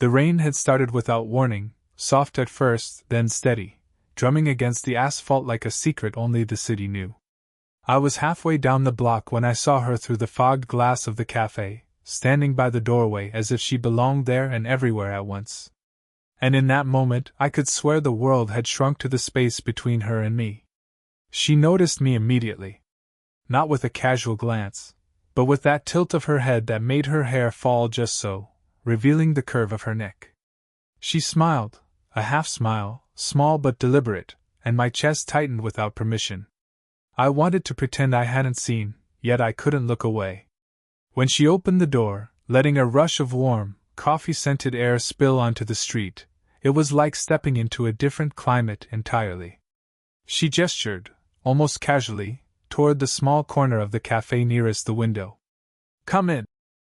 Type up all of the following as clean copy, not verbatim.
The rain had started without warning, soft at first, then steady, drumming against the asphalt like a secret only the city knew. I was halfway down the block when I saw her through the fogged glass of the cafe, standing by the doorway as if she belonged there and everywhere at once. And in that moment I could swear the world had shrunk to the space between her and me. She noticed me immediately. Not with a casual glance, but with that tilt of her head that made her hair fall just so, revealing the curve of her neck. She smiled, a half-smile, small but deliberate, and my chest tightened without permission. I wanted to pretend I hadn't seen, yet I couldn't look away. When she opened the door, letting a rush of warm, coffee-scented air spill onto the street, it was like stepping into a different climate entirely. She gestured, almost casually, toward the small corner of the cafe nearest the window. "Come in,"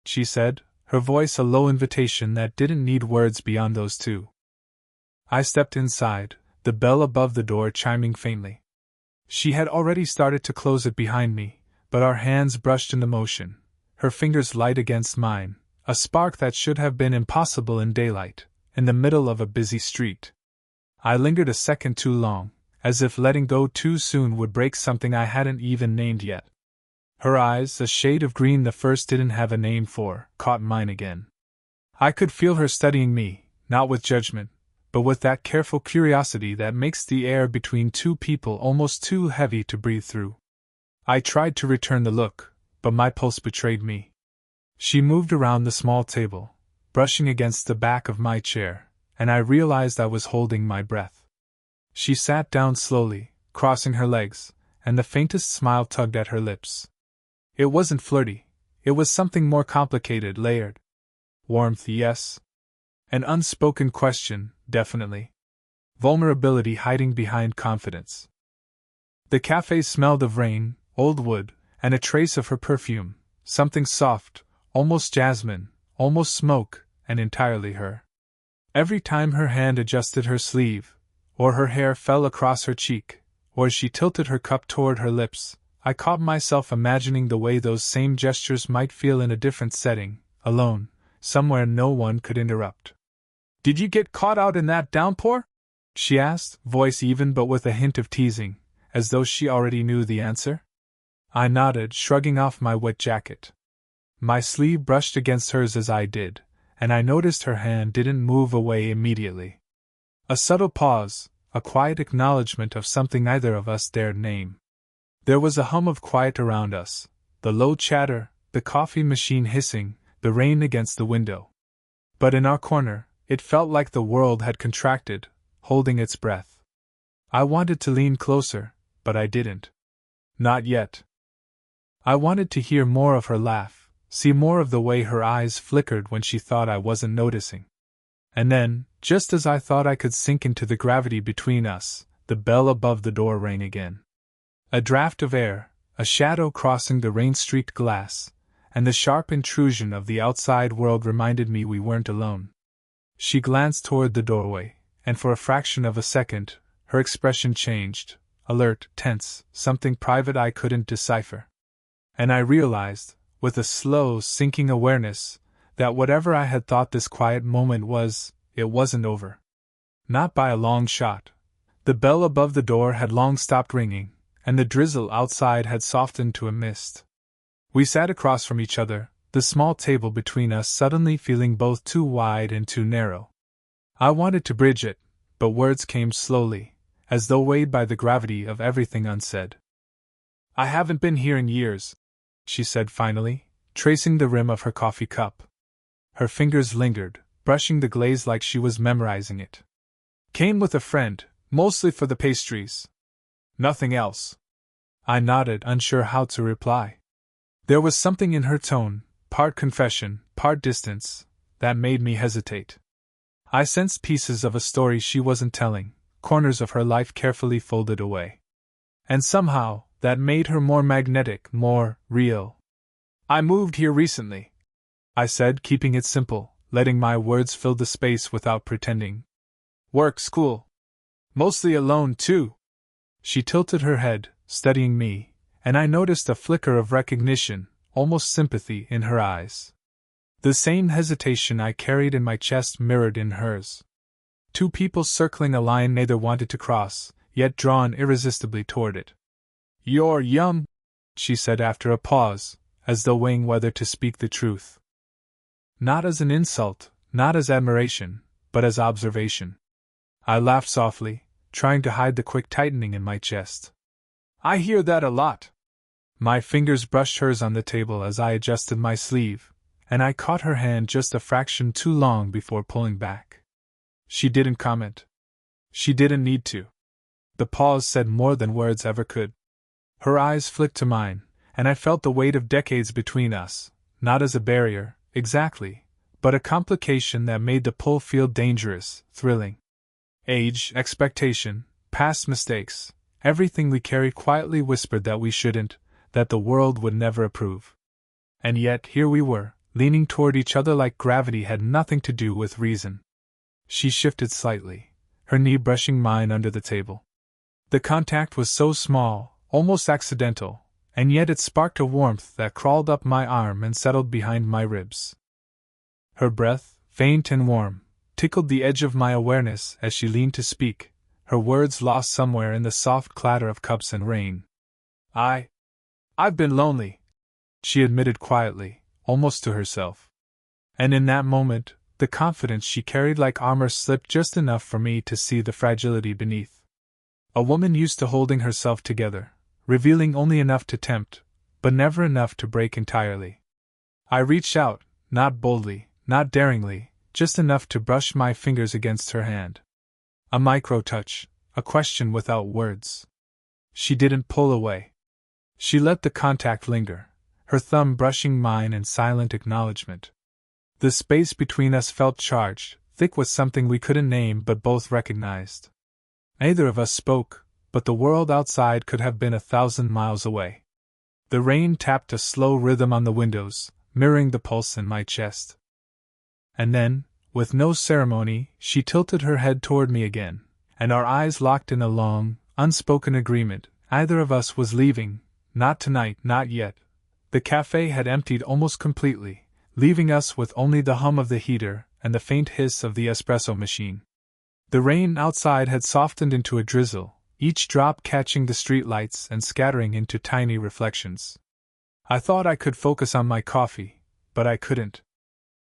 she said, her voice a low invitation that didn't need words beyond those two. I stepped inside, the bell above the door chiming faintly. She had already started to close it behind me, but our hands brushed into motion, her fingers light against mine, a spark that should have been impossible in daylight, in the middle of a busy street. I lingered a second too long, as if letting go too soon would break something I hadn't even named yet. Her eyes, a shade of green the first didn't have a name for, caught mine again. I could feel her studying me, not with judgment, but with that careful curiosity that makes the air between two people almost too heavy to breathe through. I tried to return the look, but my pulse betrayed me. She moved around the small table, brushing against the back of my chair, and I realized I was holding my breath. She sat down slowly, crossing her legs, and the faintest smile tugged at her lips. It wasn't flirty, it was something more complicated, layered. Warmth, yes. An unspoken question, definitely. Vulnerability hiding behind confidence. The cafe smelled of rain, old wood, and a trace of her perfume, something soft, almost jasmine, almost smoke, and entirely her. Every time her hand adjusted her sleeve, or her hair fell across her cheek, or she tilted her cup toward her lips, I caught myself imagining the way those same gestures might feel in a different setting, alone, somewhere no one could interrupt. "Did you get caught out in that downpour?" she asked, voice even but with a hint of teasing, as though she already knew the answer. I nodded, shrugging off my wet jacket. My sleeve brushed against hers as I did, and I noticed her hand didn't move away immediately. A subtle pause, a quiet acknowledgement of something neither of us dared name. There was a hum of quiet around us, the low chatter, the coffee machine hissing, the rain against the window. But in our corner, it felt like the world had contracted, holding its breath. I wanted to lean closer, but I didn't. Not yet. I wanted to hear more of her laugh, see more of the way her eyes flickered when she thought I wasn't noticing. And then, just as I thought I could sink into the gravity between us, the bell above the door rang again. A draft of air, a shadow crossing the rain-streaked glass, and the sharp intrusion of the outside world reminded me we weren't alone. She glanced toward the doorway, and for a fraction of a second, her expression changed, alert, tense, something private I couldn't decipher. And I realized, with a slow, sinking awareness, that whatever I had thought this quiet moment was, it wasn't over. Not by a long shot. The bell above the door had long stopped ringing, and the drizzle outside had softened to a mist. We sat across from each other, the small table between us suddenly feeling both too wide and too narrow. I wanted to bridge it, but words came slowly, as though weighed by the gravity of everything unsaid. "I haven't been here in years," she said finally, tracing the rim of her coffee cup. Her fingers lingered, brushing the glaze like she was memorizing it. "Came with a friend, mostly for the pastries. Nothing else." I nodded, unsure how to reply. There was something in her tone, part confession, part distance, that made me hesitate. I sensed pieces of a story she wasn't telling, corners of her life carefully folded away. And somehow, that made her more magnetic, more real. "I moved here recently," I said, keeping it simple, letting my words fill the space without pretending. "Work, school. Mostly alone, too." She tilted her head, studying me, and I noticed a flicker of recognition, almost sympathy, in her eyes. The same hesitation I carried in my chest mirrored in hers. Two people circling a line neither wanted to cross, yet drawn irresistibly toward it. "You're young," she said after a pause, as though weighing whether to speak the truth. Not as an insult, not as admiration, but as observation. I laughed softly, trying to hide the quick tightening in my chest. "I hear that a lot." My fingers brushed hers on the table as I adjusted my sleeve, and I caught her hand just a fraction too long before pulling back. She didn't comment. She didn't need to. The pause said more than words ever could. Her eyes flicked to mine, and I felt the weight of decades between us, not as a barrier, exactly, but a complication that made the pull feel dangerous, thrilling. Age, expectation, past mistakes, everything we carried quietly whispered that we shouldn't, that the world would never approve. And yet here we were, leaning toward each other like gravity had nothing to do with reason. She shifted slightly, her knee brushing mine under the table. The contact was so small, almost accidental, and yet it sparked a warmth that crawled up my arm and settled behind my ribs. Her breath, faint and warm, tickled the edge of my awareness as she leaned to speak, her words lost somewhere in the soft clatter of cups and rain. I've been lonely," she admitted quietly, almost to herself. And in that moment, the confidence she carried like armor slipped just enough for me to see the fragility beneath. A woman used to holding herself together, revealing only enough to tempt, but never enough to break entirely. I reached out, not boldly, not daringly, just enough to brush my fingers against her hand. A micro-touch, a question without words. She didn't pull away. She let the contact linger, her thumb brushing mine in silent acknowledgement. The space between us felt charged, thick with something we couldn't name but both recognized. Neither of us spoke, but the world outside could have been 1,000 miles away. The rain tapped a slow rhythm on the windows, mirroring the pulse in my chest. And then, with no ceremony, she tilted her head toward me again, and our eyes locked in a long, unspoken agreement. Either of us was leaving, not tonight, not yet. The cafe had emptied almost completely, leaving us with only the hum of the heater and the faint hiss of the espresso machine. The rain outside had softened into a drizzle, each drop catching the street lights and scattering into tiny reflections. I thought I could focus on my coffee, but I couldn't.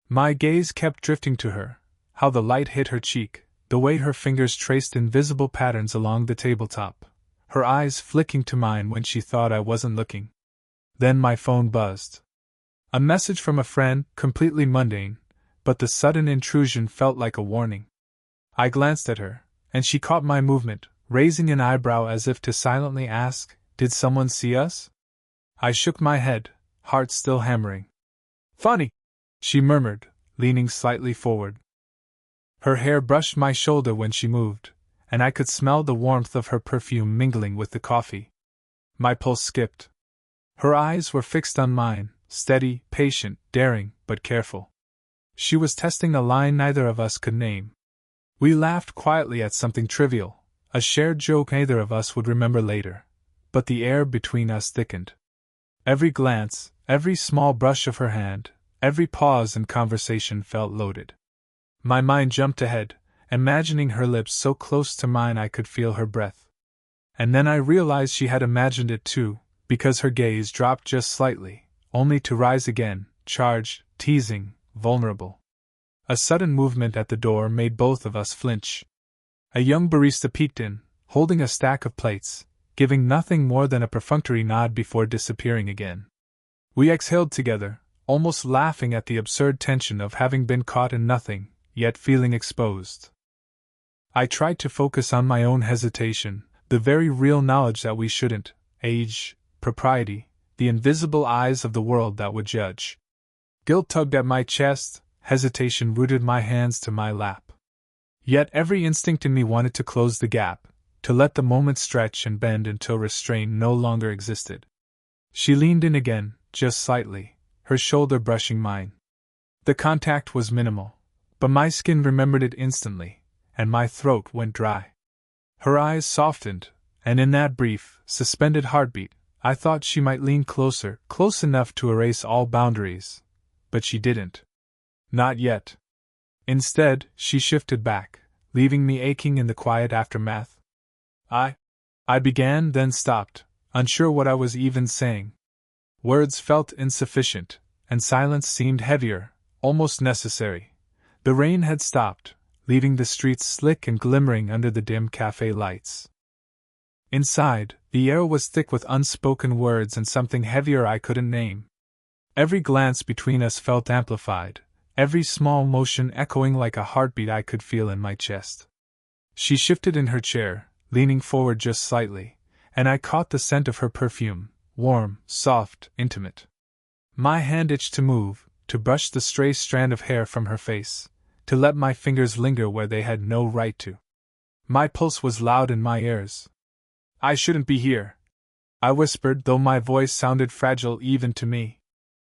My gaze kept drifting to her, how the light hit her cheek, the way her fingers traced invisible patterns along the tabletop, her eyes flicking to mine when she thought I wasn't looking. Then my phone buzzed. A message from a friend, completely mundane, but the sudden intrusion felt like a warning. I glanced at her, and she caught my movement, raising an eyebrow as if to silently ask, "Did someone see us?" I shook my head, heart still hammering. "Funny," she murmured, leaning slightly forward. Her hair brushed my shoulder when she moved, and I could smell the warmth of her perfume mingling with the coffee. My pulse skipped. Her eyes were fixed on mine, steady, patient, daring, but careful. She was testing a line neither of us could name. We laughed quietly at something trivial, a shared joke neither of us would remember later, but the air between us thickened. Every glance, every small brush of her hand, every pause in conversation felt loaded. My mind jumped ahead, imagining her lips so close to mine I could feel her breath. And then I realized she had imagined it too, because her gaze dropped just slightly, only to rise again, charged, teasing, vulnerable. A sudden movement at the door made both of us flinch. A young barista peeked in, holding a stack of plates, giving nothing more than a perfunctory nod before disappearing again. We exhaled together, almost laughing at the absurd tension of having been caught in nothing, yet feeling exposed. I tried to focus on my own hesitation, the very real knowledge that we shouldn't, age, propriety, the invisible eyes of the world that would judge. Guilt tugged at my chest, hesitation rooted my hands to my lap. Yet every instinct in me wanted to close the gap, to let the moment stretch and bend until restraint no longer existed. She leaned in again, just slightly, her shoulder brushing mine. The contact was minimal, but my skin remembered it instantly, and my throat went dry. Her eyes softened, and in that brief, suspended heartbeat, I thought she might lean closer, close enough to erase all boundaries. But she didn't. Not yet. Instead, she shifted back, leaving me aching in the quiet aftermath. I began, then stopped, unsure what I was even saying. Words felt insufficient, and silence seemed heavier, almost necessary. The rain had stopped, leaving the streets slick and glimmering under the dim cafe lights. Inside, the air was thick with unspoken words and something heavier I couldn't name. Every glance between us felt amplified, every small motion echoing like a heartbeat I could feel in my chest. She shifted in her chair, leaning forward just slightly, and I caught the scent of her perfume, warm, soft, intimate. My hand itched to move, to brush the stray strand of hair from her face, to let my fingers linger where they had no right to. My pulse was loud in my ears. "I shouldn't be here," I whispered, though my voice sounded fragile even to me.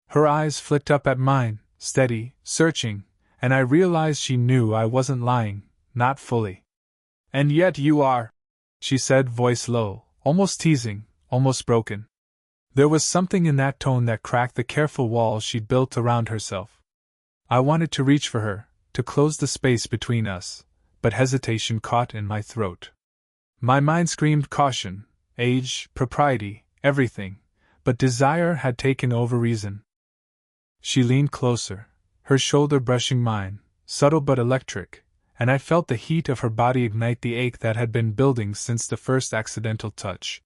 Her eyes flicked up at mine, steady, searching, and I realized she knew I wasn't lying, not fully. "And yet you are," she said, voice low, almost teasing, almost broken. There was something in that tone that cracked the careful walls she'd built around herself. I wanted to reach for her, to close the space between us, but hesitation caught in my throat. My mind screamed caution, age, propriety, everything, but desire had taken over reason. She leaned closer, her shoulder brushing mine, subtle but electric, and I felt the heat of her body ignite the ache that had been building since the first accidental touch.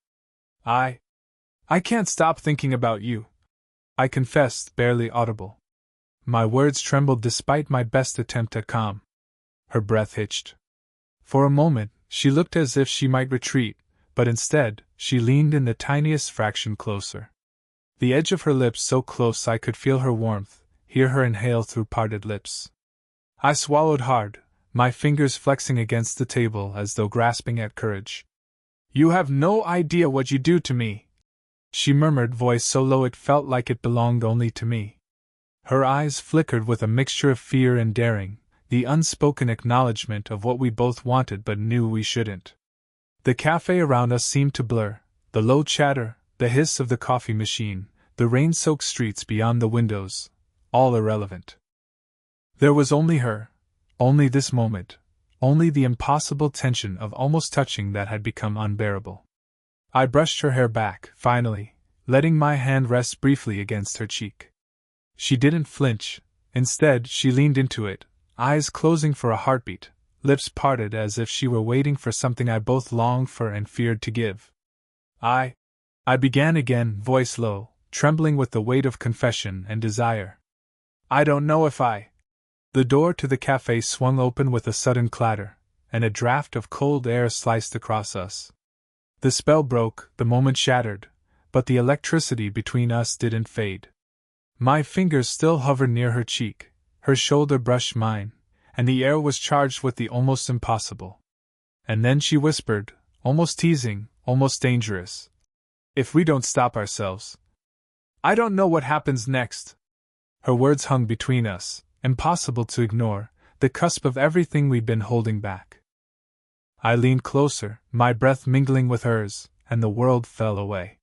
I can't stop thinking about you," I confessed, barely audible. My words trembled despite my best attempt at calm. Her breath hitched. For a moment, she looked as if she might retreat, but instead, she leaned in the tiniest fraction closer. The edge of her lips so close I could feel her warmth, hear her inhale through parted lips. I swallowed hard, my fingers flexing against the table as though grasping at courage. "You have no idea what you do to me," she murmured, voice so low it felt like it belonged only to me. Her eyes flickered with a mixture of fear and daring, the unspoken acknowledgement of what we both wanted but knew we shouldn't. The cafe around us seemed to blur, the low chatter, the hiss of the coffee machine, the rain-soaked streets beyond the windows, all irrelevant. There was only her, only this moment, only the impossible tension of almost touching that had become unbearable. I brushed her hair back, finally, letting my hand rest briefly against her cheek. She didn't flinch. Instead, she leaned into it, eyes closing for a heartbeat, lips parted as if she were waiting for something I both longed for and feared to give. I began again, voice low, trembling with the weight of confession and desire. "I don't know if I—" The door to the cafe swung open with a sudden clatter, and a draft of cold air sliced across us. The spell broke, the moment shattered, but the electricity between us didn't fade. My fingers still hovered near her cheek, her shoulder brushed mine, and the air was charged with the almost impossible. And then she whispered, almost teasing, almost dangerous, "If we don't stop ourselves, I don't know what happens next." Her words hung between us, impossible to ignore, the cusp of everything we'd been holding back. I leaned closer, my breath mingling with hers, and the world fell away.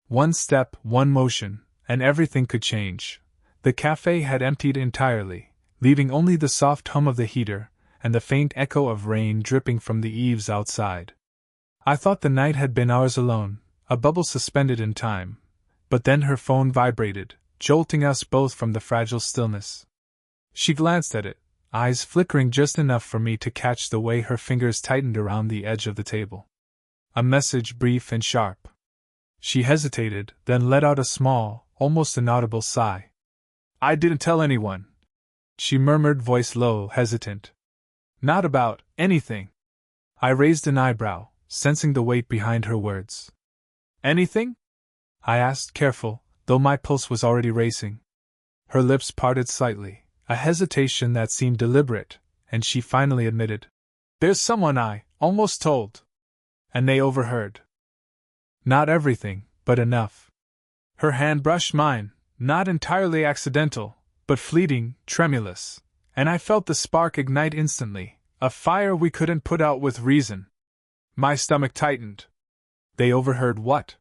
One step, one motion, and everything could change. The cafe had emptied entirely, leaving only the soft hum of the heater, and the faint echo of rain dripping from the eaves outside. I thought the night had been ours alone, a bubble suspended in time, but then her phone vibrated, jolting us both from the fragile stillness. She glanced at it, eyes flickering just enough for me to catch the way her fingers tightened around the edge of the table. A message brief and sharp. She hesitated, then let out a small, almost inaudible sigh. "I didn't tell anyone," she murmured, voice low, hesitant. "Not about anything." I raised an eyebrow, sensing the weight behind her words. "Anything?" I asked, careful, though my pulse was already racing. Her lips parted slightly, a hesitation that seemed deliberate, and she finally admitted, "There's someone I almost told. And they overheard." Not everything, but enough. Her hand brushed mine, not entirely accidental, but fleeting, tremulous, and I felt the spark ignite instantly, a fire we couldn't put out with reason. My stomach tightened. They overheard what?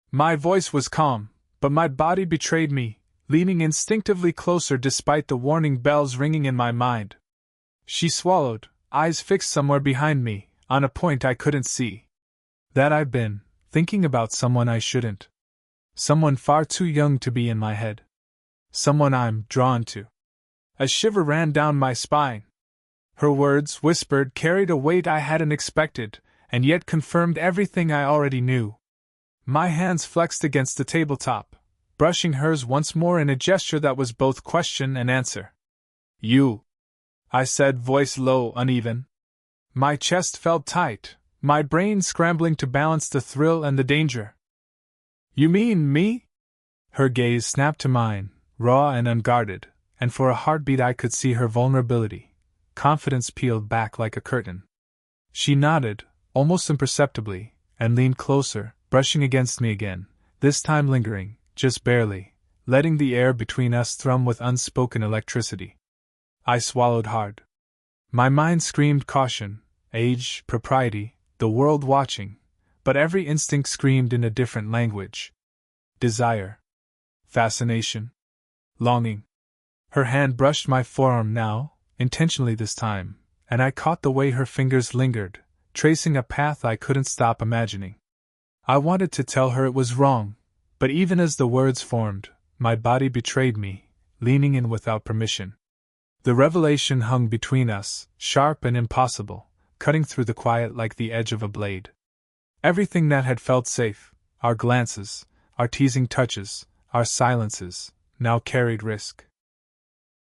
My voice was calm, but my body betrayed me, leaning instinctively closer despite the warning bells ringing in my mind. She swallowed, eyes fixed somewhere behind me, on a point I couldn't see. That I've been thinking about someone I shouldn't. Someone far too young to be in my head. Someone I'm drawn to. A shiver ran down my spine. Her words, whispered, carried a weight I hadn't expected, and yet confirmed everything I already knew. My hands flexed against the tabletop, brushing hers once more in a gesture that was both question and answer. You, I said, voice low, uneven. My chest felt tight, my brain scrambling to balance the thrill and the danger. You mean me? Her gaze snapped to mine, raw and unguarded, and for a heartbeat I could see her vulnerability. Confidence peeled back like a curtain. She nodded, almost imperceptibly, and leaned closer, brushing against me again, this time lingering, just barely, letting the air between us thrum with unspoken electricity. I swallowed hard. My mind screamed caution, age, propriety, the world watching, but every instinct screamed in a different language. Desire. Fascination. Longing. Her hand brushed my forearm now, intentionally this time, and I caught the way her fingers lingered, tracing a path I couldn't stop imagining. I wanted to tell her it was wrong, but even as the words formed, my body betrayed me, leaning in without permission. The revelation hung between us, sharp and impossible, cutting through the quiet like the edge of a blade. Everything that had felt safe, our glances, our teasing touches, our silences, now carried risk.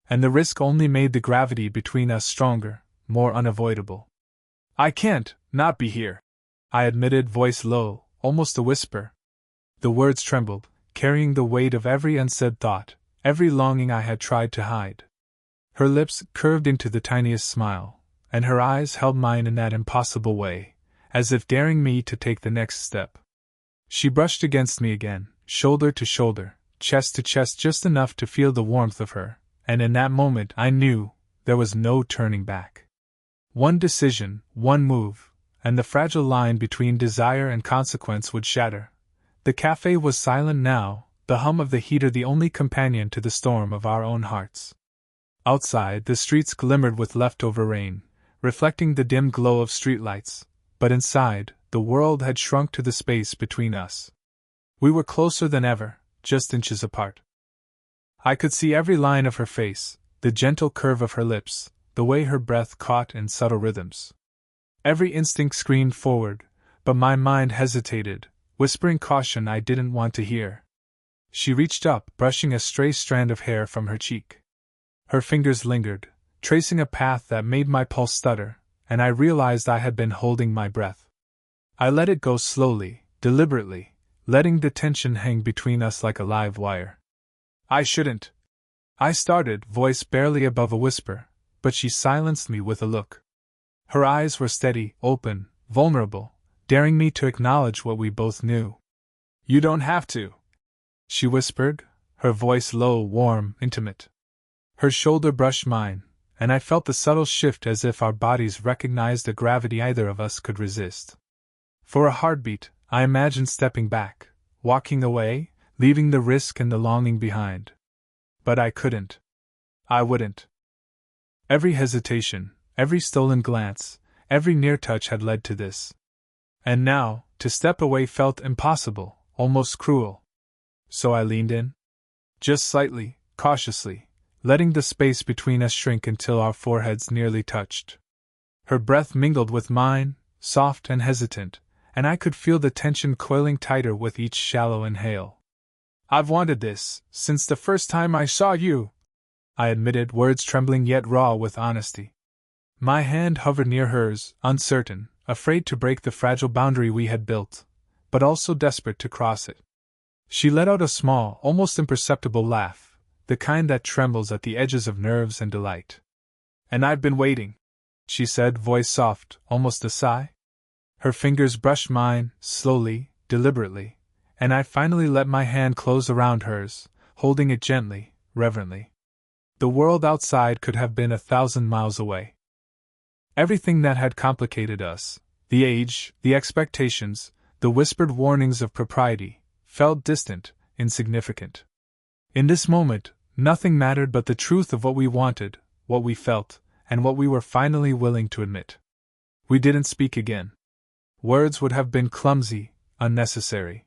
And the risk only made the gravity between us stronger, more unavoidable. I can't not be here, I admitted, voice low, almost a whisper. The words trembled, carrying the weight of every unsaid thought, every longing I had tried to hide. Her lips curved into the tiniest smile, and her eyes held mine in that impossible way, as if daring me to take the next step. She brushed against me again, shoulder to shoulder, chest to chest, just enough to feel the warmth of her, and in that moment I knew there was no turning back. One decision, one move, and the fragile line between desire and consequence would shatter. The cafe was silent now, the hum of the heater the only companion to the storm of our own hearts. Outside, the streets glimmered with leftover rain, reflecting the dim glow of streetlights, but inside, the world had shrunk to the space between us. We were closer than ever, just inches apart. I could see every line of her face, the gentle curve of her lips, the way her breath caught in subtle rhythms. Every instinct screamed forward, but my mind hesitated, whispering caution I didn't want to hear. She reached up, brushing a stray strand of hair from her cheek. Her fingers lingered, tracing a path that made my pulse stutter, and I realized I had been holding my breath. I let it go slowly, deliberately, letting the tension hang between us like a live wire. I shouldn't. I started, voice barely above a whisper, but she silenced me with a look. Her eyes were steady, open, vulnerable, daring me to acknowledge what we both knew. You don't have to, she whispered, her voice low, warm, intimate. Her shoulder brushed mine, and I felt the subtle shift as if our bodies recognized a gravity either of us could resist. For a heartbeat, I imagined stepping back, walking away, leaving the risk and the longing behind. But I couldn't. I wouldn't. Every hesitation, every stolen glance, every near touch had led to this. And now, to step away felt impossible, almost cruel. So I leaned in. Just slightly, cautiously, letting the space between us shrink until our foreheads nearly touched. Her breath mingled with mine, soft and hesitant, and I could feel the tension coiling tighter with each shallow inhale. I've wanted this, since the first time I saw you, I admitted, words trembling yet raw with honesty. My hand hovered near hers, uncertain, afraid to break the fragile boundary we had built, but also desperate to cross it. She let out a small, almost imperceptible laugh, the kind that trembles at the edges of nerves and delight. And I've been waiting, she said, voice soft, almost a sigh. Her fingers brushed mine, slowly, deliberately, and I finally let my hand close around hers, holding it gently, reverently. The world outside could have been 1,000 miles away. Everything that had complicated us, the age, the expectations, the whispered warnings of propriety, felt distant, insignificant. In this moment, nothing mattered but the truth of what we wanted, what we felt, and what we were finally willing to admit. We didn't speak again. Words would have been clumsy, unnecessary.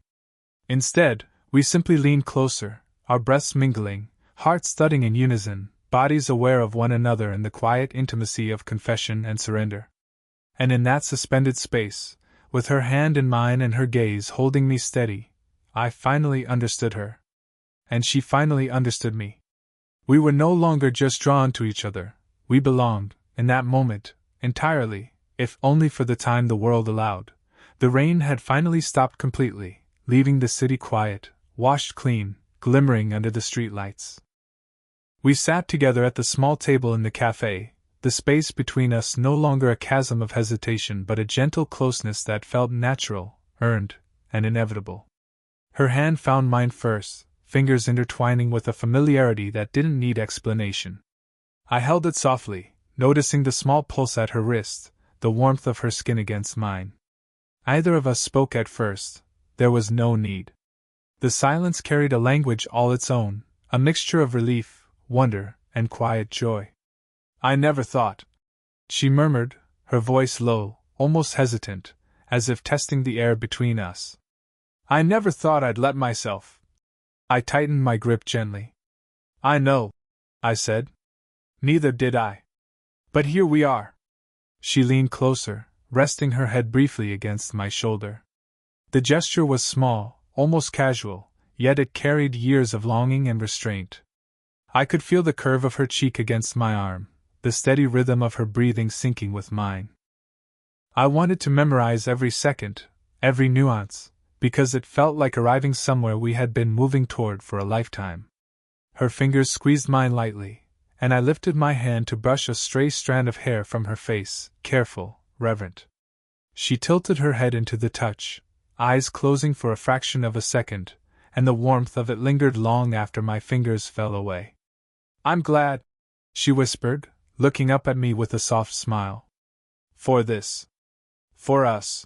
Instead, we simply leaned closer, our breaths mingling, hearts thudding in unison, bodies aware of one another in the quiet intimacy of confession and surrender. And in that suspended space, with her hand in mine and her gaze holding me steady, I finally understood her. And she finally understood me. We were no longer just drawn to each other, we belonged, in that moment, entirely, if only for the time the world allowed. The rain had finally stopped completely, leaving the city quiet, washed clean, glimmering under the street lights. We sat together at the small table in the cafe, the space between us no longer a chasm of hesitation but a gentle closeness that felt natural, earned, and inevitable. Her hand found mine first, fingers intertwining with a familiarity that didn't need explanation. I held it softly, noticing the small pulse at her wrist, the warmth of her skin against mine. Neither of us spoke at first. There was no need. The silence carried a language all its own, a mixture of relief, wonder, and quiet joy. "I never thought," she murmured, her voice low, almost hesitant, as if testing the air between us. "I never thought I'd let myself." I tightened my grip gently. "I know," I said. "Neither did I. But here we are." She leaned closer, resting her head briefly against my shoulder. The gesture was small, almost casual, yet it carried years of longing and restraint. I could feel the curve of her cheek against my arm, the steady rhythm of her breathing syncing with mine. I wanted to memorize every second, every nuance, because it felt like arriving somewhere we had been moving toward for a lifetime. Her fingers squeezed mine lightly, and I lifted my hand to brush a stray strand of hair from her face, careful, reverent. She tilted her head into the touch, eyes closing for a fraction of a second, and the warmth of it lingered long after my fingers fell away. "I'm glad," she whispered, looking up at me with a soft smile. "For this. For us."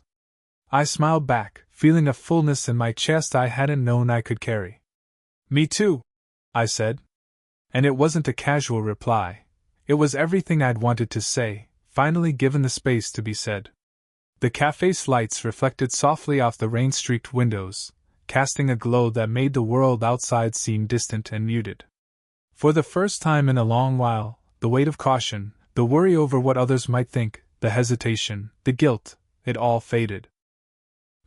I smiled back, feeling a fullness in my chest I hadn't known I could carry. "Me too," I said. And it wasn't a casual reply. It was everything I'd wanted to say, finally given the space to be said. The cafe's lights reflected softly off the rain-streaked windows, casting a glow that made the world outside seem distant and muted. For the first time in a long while, the weight of caution, the worry over what others might think, the hesitation, the guilt, it all faded.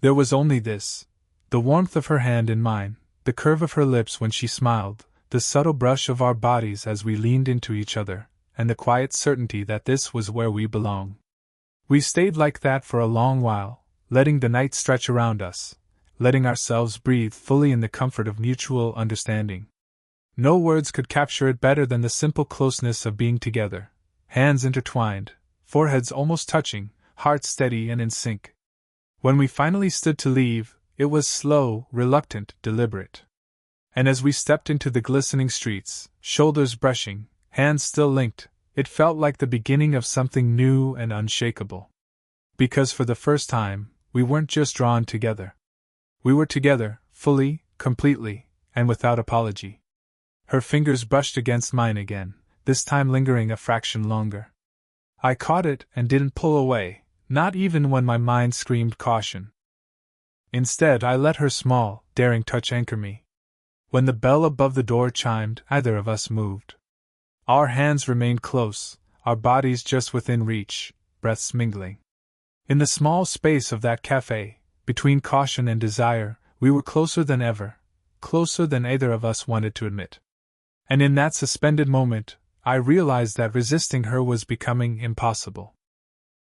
There was only this: the warmth of her hand in mine, the curve of her lips when she smiled, the subtle brush of our bodies as we leaned into each other, and the quiet certainty that this was where we belong. We stayed like that for a long while, letting the night stretch around us, letting ourselves breathe fully in the comfort of mutual understanding. No words could capture it better than the simple closeness of being together, hands intertwined, foreheads almost touching, hearts steady and in sync. When we finally stood to leave, it was slow, reluctant, deliberate. And as we stepped into the glistening streets, shoulders brushing, hands still linked, it felt like the beginning of something new and unshakable. Because for the first time, we weren't just drawn together. We were together, fully, completely, and without apology. Her fingers brushed against mine again, this time lingering a fraction longer. I caught it and didn't pull away, not even when my mind screamed caution. Instead, I let her small, daring touch anchor me. When the bell above the door chimed, neither of us moved. Our hands remained close, our bodies just within reach, breaths mingling. In the small space of that cafe, between caution and desire, we were closer than ever, closer than either of us wanted to admit. And in that suspended moment, I realized that resisting her was becoming impossible.